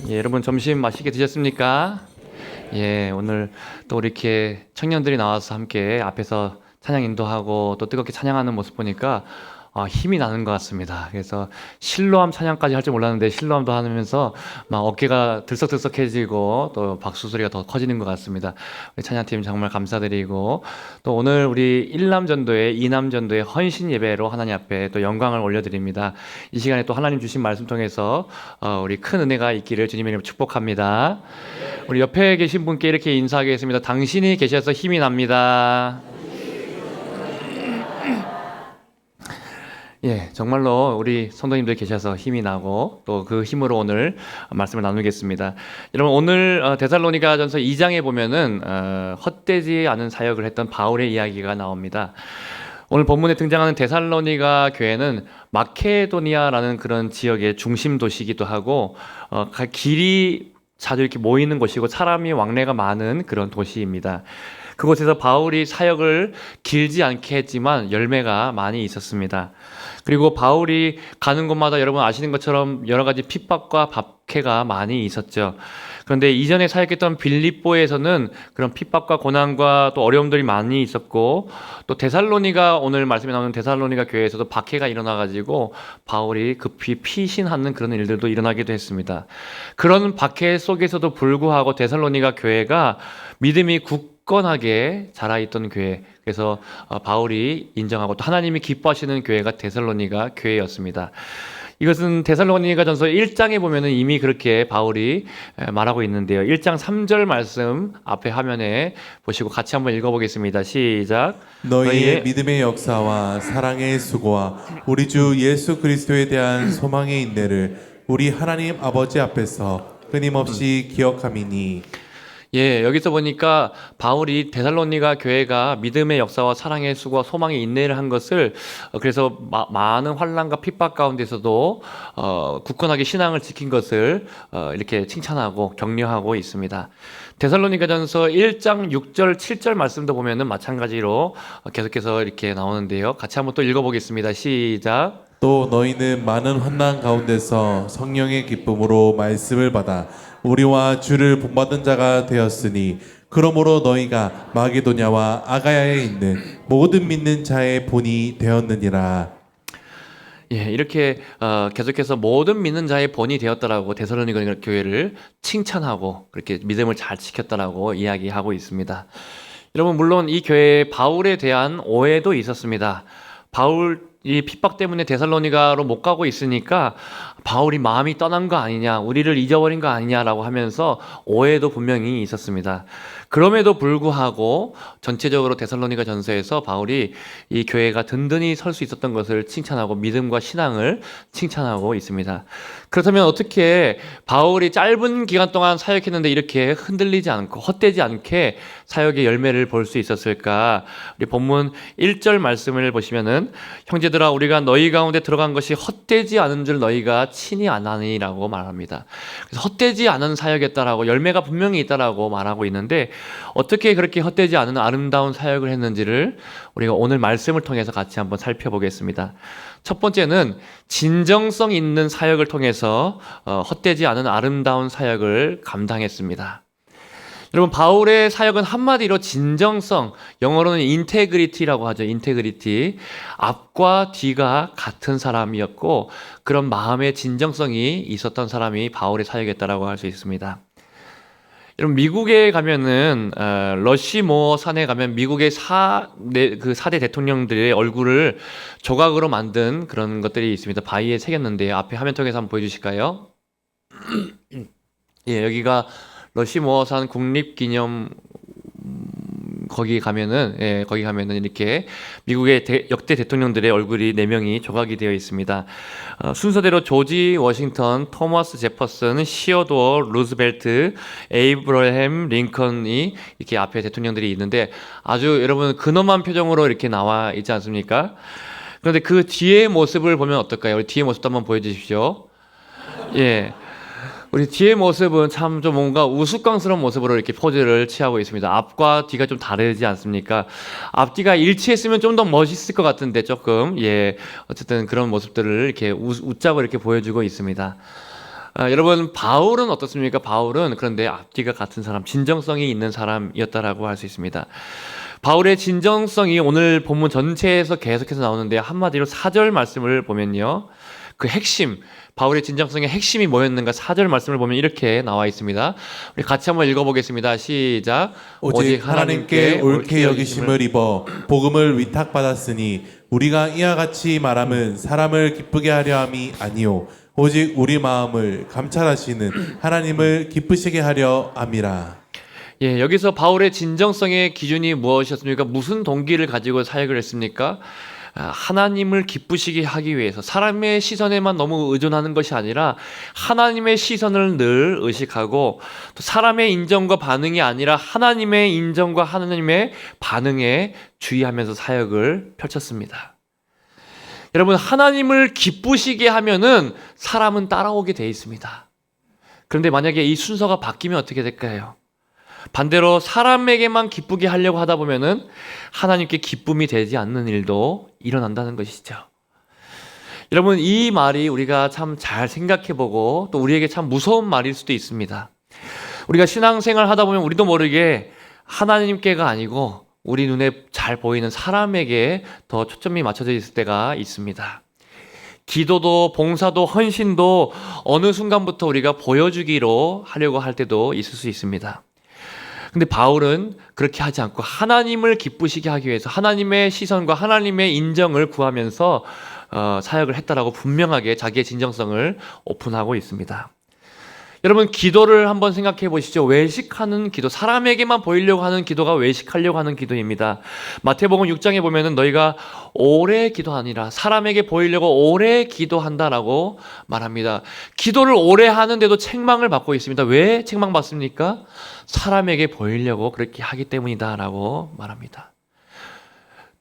여러분 점심 맛있게 드셨습니까? 오늘 또 이렇게 청년들이 나와서 함께 앞에서 찬양 인도하고 또 뜨겁게 찬양하는 모습 보니까 힘이 나는 것 같습니다. 그래서 실로암 찬양까지 할 줄 몰랐는데 실로암도 하면서 막 어깨가 들썩들썩해지고 또 박수 소리가 더 커지는 것 같습니다. 우리 찬양팀 정말 감사드리고 또 오늘 우리 1남전도회, 2남전도회 헌신 예배로 하나님 앞에 또 영광을 올려드립니다. 이 시간에 또 하나님 주신 말씀 통해서 우리 큰 은혜가 있기를 주님의 이름으로 축복합니다. 우리 옆에 계신 분께 이렇게 인사하겠습니다. 당신이 계셔서 힘이 납니다. 정말로 우리 성도님들 계셔서 힘이 나고 또 그 힘으로 오늘 말씀을 나누겠습니다. 여러분 오늘 데살로니가전서 2장에 보면은 헛되지 않은 사역을 했던 바울의 이야기가 나옵니다. 오늘 본문에 등장하는 데살로니가 교회는 마케도니아라는 그런 지역의 중심 도시이기도 하고 길이 자주 이렇게 모이는 곳이고 사람이 왕래가 많은 그런 도시입니다. 그곳에서 바울이 사역을 길지 않게 했지만 열매가 많이 있었습니다. 그리고 바울이 가는 곳마다 여러분 아시는 것처럼 여러 가지 핍박과 박해가 많이 있었죠. 그런데 이전에 사역했던 빌립보에서는 그런 핍박과 고난과 또 어려움들이 많이 있었고 또 데살로니가 오늘 말씀에 나오는 데살로니가 교회에서도 박해가 일어나가지고 바울이 급히 피신하는 그런 일들도 일어나기도 했습니다. 그런 박해 속에서도 불구하고 데살로니가 교회가 믿음이 굳건하게 자라있던 교회, 그래서 바울이 인정하고 또 하나님이 기뻐하시는 교회가 데살로니가 교회였습니다. 이것은 데살로니가전서 1장에 보면은 이미 그렇게 바울이 말하고 있는데요. 1장 3절 말씀 앞에 화면에 보시고 같이 한번 읽어보겠습니다. 시작. 너희의 믿음의 역사와 사랑의 수고와 우리 주 예수 그리스도에 대한 소망의 인내를 우리 하나님 아버지 앞에서 끊임없이 기억함이니. 여기서 보니까 바울이 데살로니가 교회가 믿음의 역사와 사랑의 수고와 소망의 인내를 한 것을 그래서 많은 환난과 핍박 가운데서도 굳건하게 신앙을 지킨 것을 이렇게 칭찬하고 격려하고 있습니다. 데살로니가전서 1장 6절 7절 말씀도 보면은 마찬가지로 계속해서 이렇게 나오는데요. 같이 한번 또 읽어보겠습니다. 시작. 또 너희는 많은 환난 가운데서 성령의 기쁨으로 말씀을 받아 우리와 주를 본받은 자가 되었으니 그러므로 너희가 마게도냐와 아가야에 있는 모든 믿는 자의 본이 되었느니라. 이렇게 계속해서 모든 믿는 자의 본이 되었다라고 데살로니가 교회를 칭찬하고 그렇게 믿음을 잘 지켰다라고 이야기하고 있습니다. 여러분 물론 이 교회에 바울에 대한 오해도 있었습니다. 이 핍박 때문에 데살로니가로 못 가고 있으니까 바울이 마음이 떠난 거 아니냐, 우리를 잊어버린 거 아니냐라고 하면서 오해도 분명히 있었습니다. 그럼에도 불구하고 전체적으로 데살로니가 전서에서 바울이 이 교회가 든든히 설 수 있었던 것을 칭찬하고 믿음과 신앙을 칭찬하고 있습니다. 그렇다면 어떻게 바울이 짧은 기간 동안 사역했는데 이렇게 흔들리지 않고 헛되지 않게 사역의 열매를 볼 수 있었을까? 우리 본문 1절 말씀을 보시면은 형제들아 우리가 너희 가운데 들어간 것이 헛되지 않은 줄 너희가 친히 아나니라고 말합니다. 그래서 헛되지 않은 사역이었다라고 열매가 분명히 있다라고 말하고 있는데 어떻게 그렇게 헛되지 않은 아름다운 사역을 했는지를 우리가 오늘 말씀을 통해서 같이 한번 살펴보겠습니다. 첫 번째는 진정성 있는 사역을 통해서 헛되지 않은 아름다운 사역을 감당했습니다. 여러분 바울의 사역은 한마디로 진정성, 영어로는 인테그리티라고 하죠. 인테그리티. 앞과 뒤가 같은 사람이었고 그런 마음의 진정성이 있었던 사람이 바울의 사역이었다라고 할 수 있습니다. 여러분 미국에 가면은 러시모어 산에 가면 미국의 4대 대통령들의 얼굴을 조각으로 만든 그런 것들이 있습니다. 바위에 새겼는데요. 앞에 화면 통해서 한번 보여주실까요? 여기가 러시모어산 국립기념 거기 가면은 이렇게 미국의 역대 대통령들의 얼굴이 4명이 조각이 되어 있습니다. 순서대로 조지 워싱턴, 토머스 제퍼슨, 시어도어 루즈벨트, 에이브러햄 링컨이 이렇게 앞에 대통령들이 있는데 아주 여러분 근엄한 표정으로 이렇게 나와 있지 않습니까? 그런데 그 뒤의 모습을 보면 어떨까요? 우리 뒤의 모습도 한번 보여주십시오. 우리 뒤의 모습은 참 좀 뭔가 우스꽝스러운 모습으로 이렇게 포즈를 취하고 있습니다. 앞과 뒤가 좀 다르지 않습니까? 앞뒤가 일치했으면 좀 더 멋있을 것 같은데 조금 어쨌든 그런 모습들을 이렇게 웃자고 이렇게 보여주고 있습니다. 여러분 바울은 어떻습니까? 바울은 그런데 앞뒤가 같은 사람, 진정성이 있는 사람이었다라고 할 수 있습니다. 바울의 진정성이 오늘 본문 전체에서 계속해서 나오는데 한마디로 4절 말씀을 보면요. 그 핵심, 바울의 진정성의 핵심이 뭐였는가 4절 말씀을 보면 이렇게 나와 있습니다. 우리 같이 한번 읽어보겠습니다. 시작. 오직 하나님께 옳게 여기심을 입어 복음을 위탁받았으니 우리가 이와 같이 말함은 사람을 기쁘게 하려 함이 아니요 오직 우리 마음을 감찰하시는 하나님을 기쁘시게 하려 함이라. 예, 여기서 바울의 진정성의 기준이 무엇이었습니까? 무슨 동기를 가지고 사역을 했습니까? 하나님을 기쁘시게 하기 위해서 사람의 시선에만 너무 의존하는 것이 아니라 하나님의 시선을 늘 의식하고 또 사람의 인정과 반응이 아니라 하나님의 인정과 하나님의 반응에 주의하면서 사역을 펼쳤습니다. 여러분, 하나님을 기쁘시게 하면은 사람은 따라오게 돼 있습니다. 그런데 만약에 이 순서가 바뀌면 어떻게 될까요? 반대로 사람에게만 기쁘게 하려고 하다 보면은 하나님께 기쁨이 되지 않는 일도 일어난다는 것이죠. 여러분, 이 말이 우리가 참 잘 생각해보고 또 우리에게 참 무서운 말일 수도 있습니다. 우리가 신앙생활 하다 보면 우리도 모르게 하나님께가 아니고 우리 눈에 잘 보이는 사람에게 더 초점이 맞춰져 있을 때가 있습니다. 기도도 봉사도 헌신도 어느 순간부터 우리가 보여주기로 하려고 할 때도 있을 수 있습니다. 근데 바울은 그렇게 하지 않고 하나님을 기쁘시게 하기 위해서 하나님의 시선과 하나님의 인정을 구하면서 사역을 했다라고 분명하게 자기의 진정성을 오픈하고 있습니다. 여러분, 기도를 한번 생각해 보시죠. 외식하는 기도, 사람에게만 보이려고 하는 기도가 외식하려고 하는 기도입니다. 마태복음 6장에 보면은 너희가 오래 기도하니라, 사람에게 보이려고 오래 기도한다라고 말합니다. 기도를 오래 하는데도 책망을 받고 있습니다. 왜 책망받습니까? 사람에게 보이려고 그렇게 하기 때문이다라고 말합니다.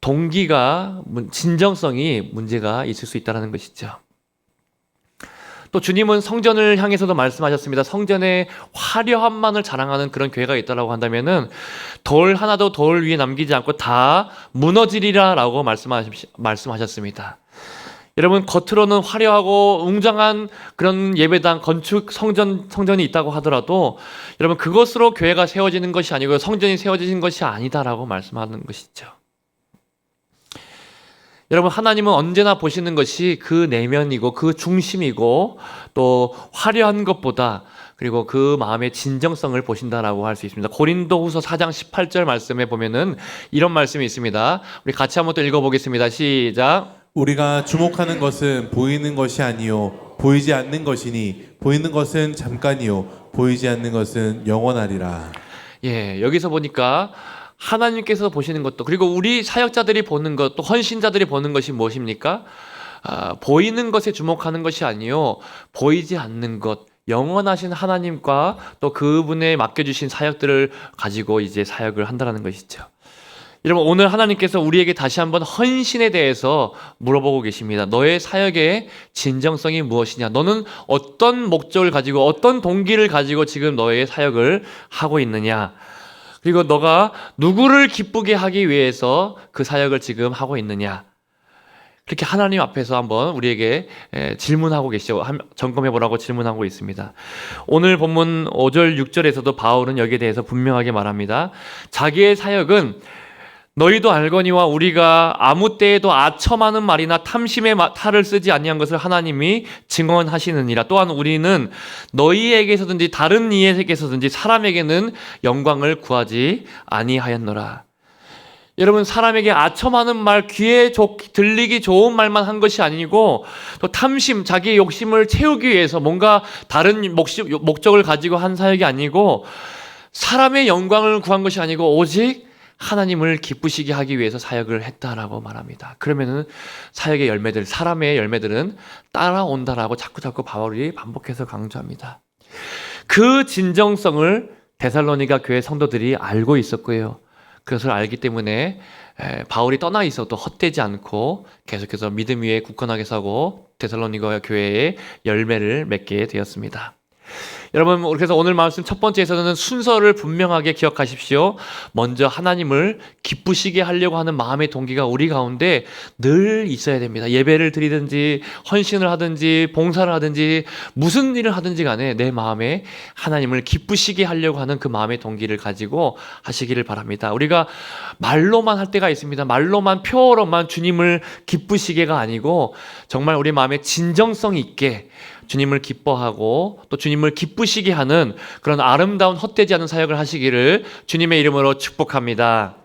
동기가, 진정성이 문제가 있을 수 있다는 것이죠. 또 주님은 성전을 향해서도 말씀하셨습니다. 성전의 화려함만을 자랑하는 그런 교회가 있다고 한다면은 돌 하나도 돌 위에 남기지 않고 다 무너지리라라고 말씀하셨습니다. 여러분, 겉으로는 화려하고 웅장한 그런 예배당 건축 성전이 있다고 하더라도 여러분, 그것으로 교회가 세워지는 것이 아니고 성전이 세워지는 것이 아니다라고 말씀하는 것이죠. 여러분, 하나님은 언제나 보시는 것이 그 내면이고 그 중심이고 또 화려한 것보다 그리고 그 마음의 진정성을 보신다라고 할 수 있습니다. 고린도후서 4장 18절 말씀에 보면은 이런 말씀이 있습니다. 우리 같이 한번 또 읽어보겠습니다. 시작. 우리가 주목하는 것은 보이는 것이 아니요 보이지 않는 것이니 보이는 것은 잠깐이요 보이지 않는 것은 영원하리라. 예, 여기서 보니까 하나님께서 보시는 것도 그리고 우리 사역자들이 보는 것 또 헌신자들이 보는 것이 무엇입니까? 보이는 것에 주목하는 것이 아니요 보이지 않는 것, 영원하신 하나님과 또 그분의 맡겨주신 사역들을 가지고 이제 사역을 한다는 것이죠. 여러분, 오늘 하나님께서 우리에게 다시 한번 헌신에 대해서 물어보고 계십니다. 너의 사역의 진정성이 무엇이냐? 너는 어떤 목적을 가지고 어떤 동기를 가지고 지금 너의 사역을 하고 있느냐? 그리고 너가 누구를 기쁘게 하기 위해서 그 사역을 지금 하고 있느냐? 그렇게 하나님 앞에서 한번 우리에게 질문하고 계시죠. 점검해보라고 질문하고 있습니다. 오늘 본문 5절, 6절에서도 바울은 여기에 대해서 분명하게 말합니다. 자기의 사역은 너희도 알거니와 우리가 아무 때에도 아첨하는 말이나 탐심의 탈을 쓰지 아니한 것을 하나님이 증언하시느니라. 또한 우리는 너희에게서든지 다른 이에게서든지 사람에게는 영광을 구하지 아니하였노라. 여러분, 사람에게 아첨하는 말, 귀에 들리기 좋은 말만 한 것이 아니고 또 탐심, 자기의 욕심을 채우기 위해서 뭔가 다른 목적을 가지고 한 사역이 아니고 사람의 영광을 구한 것이 아니고 오직 하나님을 기쁘시게 하기 위해서 사역을 했다라고 말합니다. 그러면은 사역의 열매들, 사람의 열매들은 따라온다라고 자꾸 바울이 반복해서 강조합니다. 그 진정성을 데살로니가 교회 성도들이 알고 있었고요. 그것을 알기 때문에 바울이 떠나 있어도 헛되지 않고 계속해서 믿음 위에 굳건하게 서고 데살로니가 교회의 열매를 맺게 되었습니다. 여러분, 그래서 오늘 말씀 첫 번째에서는 순서를 분명하게 기억하십시오. 먼저 하나님을 기쁘시게 하려고 하는 마음의 동기가 우리 가운데 늘 있어야 됩니다. 예배를 드리든지 헌신을 하든지 봉사를 하든지 무슨 일을 하든지 간에 내 마음에 하나님을 기쁘시게 하려고 하는 그 마음의 동기를 가지고 하시기를 바랍니다. 우리가 말로만 할 때가 있습니다. 말로만 표어로만 주님을 기쁘시게가 아니고 정말 우리 마음에 진정성 있게 주님을 기뻐하고 또 주님을 기쁘시게 하는 그런 아름다운 헛되지 않은 사역을 하시기를 주님의 이름으로 축복합니다.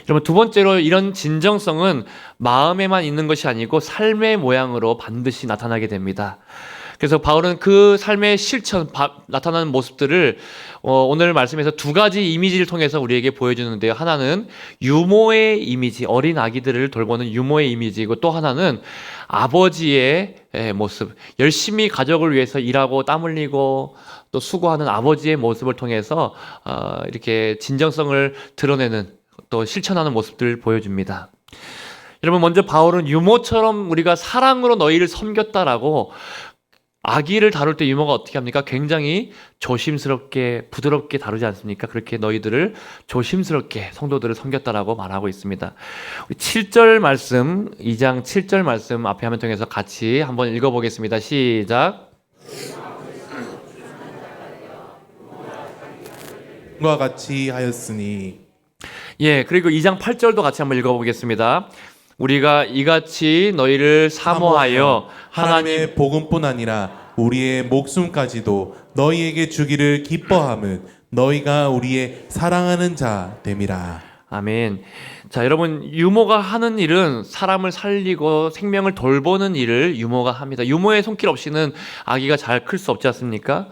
여러분, 두 번째로 이런 진정성은 마음에만 있는 것이 아니고 삶의 모양으로 반드시 나타나게 됩니다. 그래서 바울은 그 삶의 실천, 나타나는 모습들을 오늘 말씀에서 두 가지 이미지를 통해서 우리에게 보여주는데요. 하나는 유모의 이미지, 어린 아기들을 돌보는 유모의 이미지이고, 또 하나는 아버지의 모습, 열심히 가족을 위해서 일하고 땀 흘리고 또 수고하는 아버지의 모습을 통해서 이렇게 진정성을 드러내는 또 실천하는 모습들을 보여줍니다. 여러분, 먼저 바울은 유모처럼 우리가 사랑으로 너희를 섬겼다라고 아기를 다룰 때 유모가 어떻게 합니까? 굉장히 조심스럽게 부드럽게 다루지 않습니까? 그렇게 너희들을 조심스럽게 성도들을 섬겼다라고 말하고 있습니다. 7절 말씀, 2장 7절 말씀 앞에 화면 통해서 같이 한번 읽어보겠습니다. 시작. 과 같이 하였으니. 예, 그리고 2장 8절도 같이 한번 읽어보겠습니다. 우리가 이같이 너희를 사모하여 하나님의 복음뿐 아니라 우리의 목숨까지도 너희에게 주기를 기뻐함은 너희가 우리의 사랑하는 자 됨이라. 아멘. 자, 여러분, 유모가 하는 일은 사람을 살리고 생명을 돌보는 일을 유모가 합니다. 유모의 손길 없이는 아기가 잘 클 수 없지 않습니까?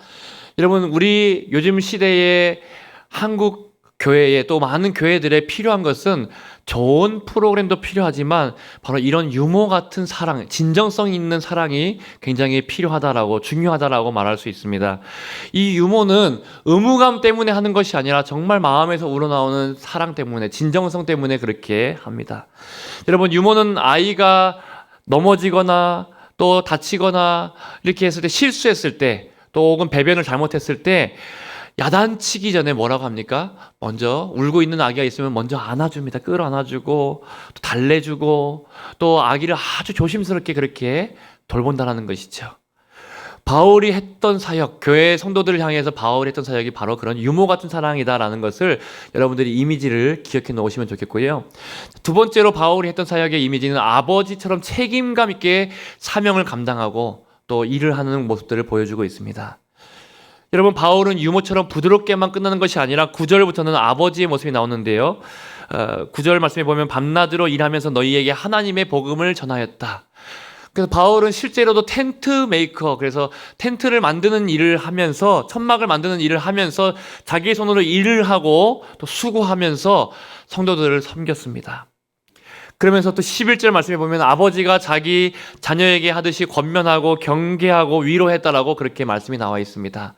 여러분, 우리 요즘 시대에 한국 교회에 또 많은 교회들에 필요한 것은 좋은 프로그램도 필요하지만 바로 이런 유모 같은 사랑, 진정성 있는 사랑이 굉장히 필요하다라고, 중요하다라고 말할 수 있습니다. 이 유모는 의무감 때문에 하는 것이 아니라 정말 마음에서 우러나오는 사랑 때문에, 진정성 때문에 그렇게 합니다. 여러분, 유모는 아이가 넘어지거나 또 다치거나 이렇게 했을 때, 실수했을 때, 또 혹은 배변을 잘못했을 때 야단치기 전에 뭐라고 합니까? 먼저 울고 있는 아기가 있으면 먼저 안아줍니다. 끌어안아주고 또 달래주고 또 아기를 아주 조심스럽게 그렇게 돌본다는 것이죠. 바울이 했던 사역, 교회 성도들을 향해서 바울이 했던 사역이 바로 그런 유모 같은 사랑이다라는 것을 여러분들이 이미지를 기억해 놓으시면 좋겠고요. 두 번째로 바울이 했던 사역의 이미지는 아버지처럼 책임감 있게 사명을 감당하고 또 일을 하는 모습들을 보여주고 있습니다. 여러분, 바울은 유모처럼 부드럽게만 끝나는 것이 아니라 9절부터는 아버지의 모습이 나오는데요. 9절 말씀에 보면 밤낮으로 일하면서 너희에게 하나님의 복음을 전하였다. 그래서 바울은 실제로도 텐트 메이커, 그래서 텐트를 만드는 일을 하면서, 천막을 만드는 일을 하면서 자기 손으로 일을 하고 또 수고하면서 성도들을 섬겼습니다. 그러면서 또 11절 말씀에 보면 아버지가 자기 자녀에게 하듯이 권면하고 경계하고 위로했다라고 그렇게 말씀이 나와 있습니다.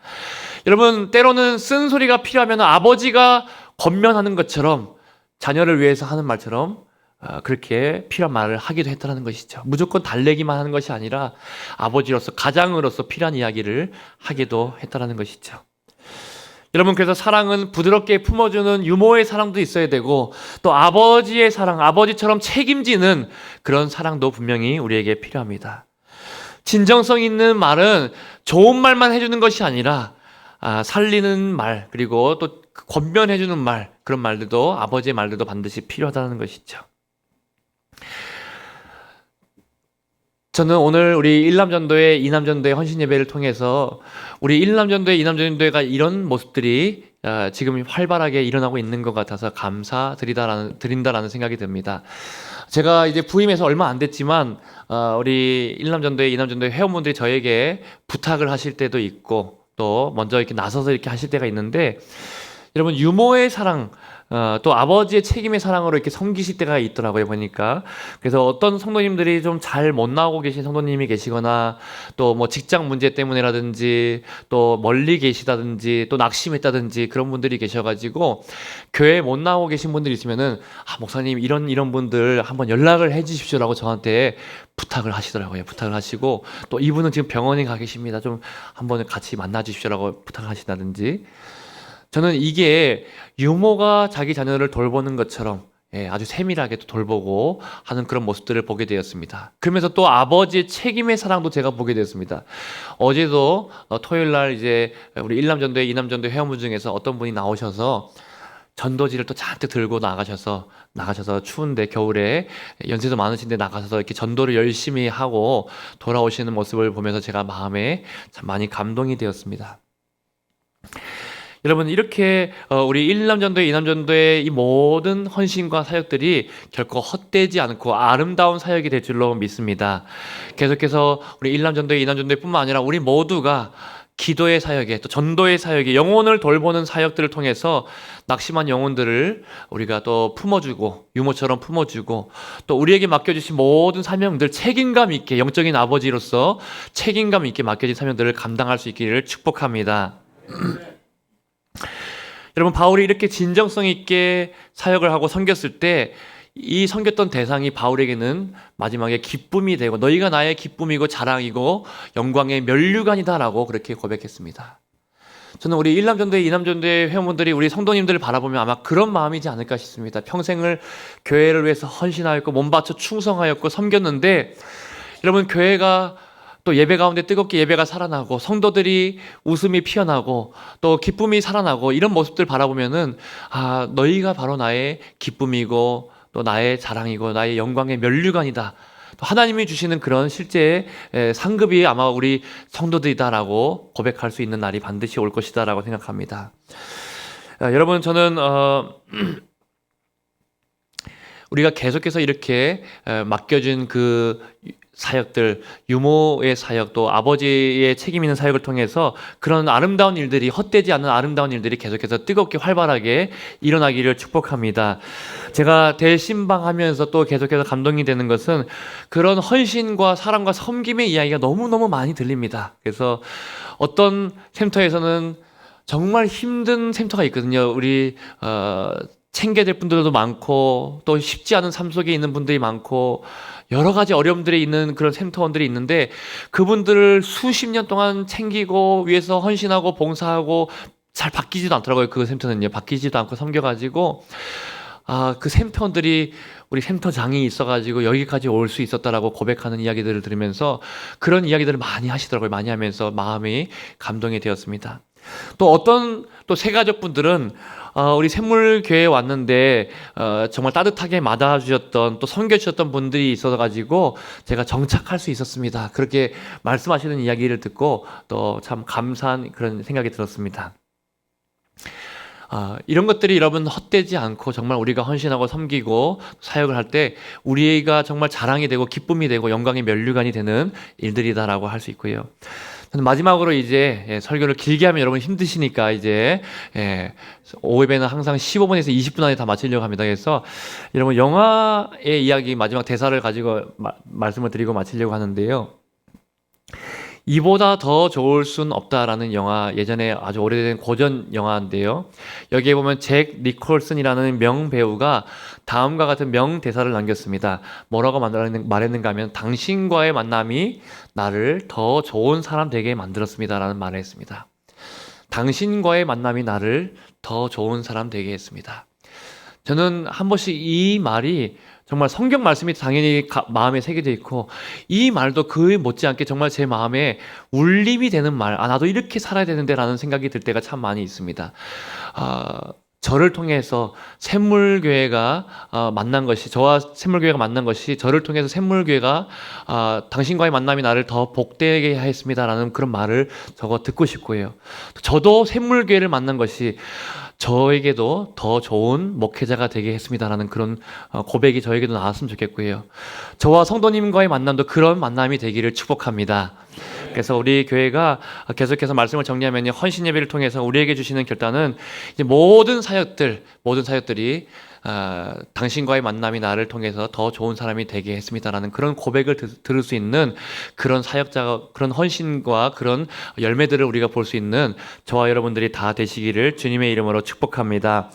여러분, 때로는 쓴소리가 필요하면 아버지가 권면하는 것처럼 자녀를 위해서 하는 말처럼 그렇게 필요한 말을 하기도 했다는 것이죠. 무조건 달래기만 하는 것이 아니라 아버지로서, 가장으로서 필요한 이야기를 하기도 했다는 것이죠. 여러분, 그래서 사랑은 부드럽게 품어주는 유모의 사랑도 있어야 되고 또 아버지의 사랑, 아버지처럼 책임지는 그런 사랑도 분명히 우리에게 필요합니다. 진정성 있는 말은 좋은 말만 해주는 것이 아니라 살리는 말, 그리고 또 권면해주는 말, 그런 말들도, 아버지의 말들도 반드시 필요하다는 것이죠. 저는 오늘 우리 일남전도회, 이남전도회 헌신 예배를 통해서 우리 일남전도회, 이남전도회가 이런 모습들이 지금 활발하게 일어나고 있는 것 같아서 감사드린다라는 생각이 듭니다. 제가 이제 부임해서 얼마 안 됐지만 우리 일남전도회, 이남전도회 회원분들이 저에게 부탁을 하실 때도 있고 또 먼저 이렇게 나서서 이렇게 하실 때가 있는데, 여러분, 유모의 사랑, 또 아버지의 책임의 사랑으로 이렇게 섬기실 때가 있더라고요, 보니까. 그래서 어떤 성도님들이 좀 잘 못 나오고 계신 성도님이 계시거나 또 뭐 직장 문제 때문이라든지 또 멀리 계시다든지 또 낙심했다든지 그런 분들이 계셔가지고 교회에 못 나오고 계신 분들이 있으면은 목사님 이런 분들 한번 연락을 해 주십시오라고 저한테 부탁을 하시더라고요. 부탁을 하시고 또 이분은 지금 병원에 가 계십니다. 좀 한번 같이 만나 주십시오라고 부탁하시다든지 저는 이게 유모가 자기 자녀를 돌보는 것처럼 아주 세밀하게 또 돌보고 하는 그런 모습들을 보게 되었습니다. 그러면서 또 아버지의 책임의 사랑도 제가 보게 되었습니다. 어제도 토요일 날 이제 우리 일남전도회, 이남전도회 회원분 중에서 어떤 분이 나오셔서 전도지를 또 잔뜩 들고 나가셔서 추운데 겨울에 연세도 많으신데 나가서 이렇게 전도를 열심히 하고 돌아오시는 모습을 보면서 제가 마음에 참 많이 감동이 되었습니다. 여러분 이렇게 우리 일남전도회, 이남전도회 이 모든 헌신과 사역들이 결코 헛되지 않고 아름다운 사역이 될 줄로 믿습니다. 계속해서 우리 일남전도회, 이남전도회뿐만 아니라 우리 모두가 기도의 사역에 또 전도의 사역에 영혼을 돌보는 사역들을 통해서 낙심한 영혼들을 우리가 또 품어주고 유모처럼 품어주고 또 우리에게 맡겨주신 모든 사명들 책임감 있게 영적인 아버지로서 책임감 있게 맡겨진 사명들을 감당할 수 있기를 축복합니다. 여러분 바울이 이렇게 진정성 있게 사역을 하고 섬겼을 때 이 섬겼던 대상이 바울에게는 마지막에 기쁨이 되고 너희가 나의 기쁨이고 자랑이고 영광의 면류관이다라고 그렇게 고백했습니다. 저는 우리 일남전도회, 이남전도회 회원분들이 우리 성도님들을 바라보면 아마 그런 마음이지 않을까 싶습니다. 평생을 교회를 위해서 헌신하였고 몸바쳐 충성하였고 섬겼는데 여러분 교회가 또 예배 가운데 뜨겁게 예배가 살아나고 성도들이 웃음이 피어나고 또 기쁨이 살아나고 이런 모습들 바라보면은 너희가 바로 나의 기쁨이고 또 나의 자랑이고 나의 영광의 면류관이다. 또 하나님이 주시는 그런 실제 상급이 아마 우리 성도들이다라고 고백할 수 있는 날이 반드시 올 것이다라고 생각합니다. 여러분 저는 우리가 계속해서 이렇게 맡겨진 그 사역들, 유모의 사역, 또 아버지의 책임 있는 사역을 통해서 그런 아름다운 일들이 헛되지 않은 아름다운 일들이 계속해서 뜨겁게 활발하게 일어나기를 축복합니다. 제가 대신방하면서 또 계속해서 감동이 되는 것은 그런 헌신과 사랑과 섬김의 이야기가 너무너무 많이 들립니다. 그래서 어떤 센터에서는 정말 힘든 센터가 있거든요. 우리 챙겨야 될 분들도 많고 또 쉽지 않은 삶 속에 있는 분들이 많고 여러 가지 어려움들이 있는 그런 센터원들이 있는데 그분들을 수십 년 동안 챙기고 위해서 헌신하고 봉사하고 잘 바뀌지도 않더라고요. 그 센터는요. 바뀌지도 않고 섬겨가지고 그 센터원들이 우리 센터장이 있어가지고 여기까지 올 수 있었다라고 고백하는 이야기들을 들으면서 그런 이야기들을 많이 하시더라고요. 많이 하면서 마음이 감동이 되었습니다. 또 어떤 또 새가족분들은 우리 샘물교회에 왔는데 정말 따뜻하게 맞아주셨던 또 섬겨주셨던 분들이 있어가지고 제가 정착할 수 있었습니다. 그렇게 말씀하시는 이야기를 듣고 또 참 감사한 그런 생각이 들었습니다. 이런 것들이 여러분 헛되지 않고 정말 우리가 헌신하고 섬기고 사역을 할 때 우리가 정말 자랑이 되고 기쁨이 되고 영광의 면류관이 되는 일들이다라고 할 수 있고요. 저는 마지막으로 이제 설교를 길게 하면 여러분 힘드시니까 이제 오후에는 항상 15분에서 20분 안에 다 마치려고 합니다. 그래서 여러분 영화의 이야기 마지막 대사를 가지고 말씀을 드리고 마치려고 하는데요. 이보다 더 좋을 순 없다라는 영화, 예전에 아주 오래된 고전 영화인데요. 여기에 보면 잭 니콜슨이라는 명배우가 다음과 같은 명대사를 남겼습니다. 뭐라고 말했는가 하면 당신과의 만남이 나를 더 좋은 사람 되게 만들었습니다 라는 말을 했습니다. 당신과의 만남이 나를 더 좋은 사람 되게 했습니다. 저는 한 번씩 이 말이 정말 성경 말씀이 당연히 마음에 새겨져 있고 이 말도 그 못지않게 정말 제 마음에 울림이 되는 말, 나도 이렇게 살아야 되는데 라는 생각이 들 때가 참 많이 있습니다. 저를 통해서 샘물교회가 만난 것이, 저와 샘물교회가 만난 것이 저를 통해서 샘물교회가 당신과의 만남이 나를 더 복되게 했습니다라는 그런 말을 저거 듣고 싶고요. 저도 샘물교회를 만난 것이 저에게도 더 좋은 목회자가 되게 했습니다라는 그런 고백이 저에게도 나왔으면 좋겠고요. 저와 성도님과의 만남도 그런 만남이 되기를 축복합니다. 그래서 우리 교회가 계속해서 말씀을 정리하면 헌신 예배를 통해서 우리에게 주시는 결단은 이제 모든 사역들이 당신과의 만남이 나를 통해서 더 좋은 사람이 되게 했습니다라는 그런 고백을 들을 수 있는 그런 사역자가 그런 헌신과 그런 열매들을 우리가 볼 수 있는 저와 여러분들이 다 되시기를 주님의 이름으로 축복합니다.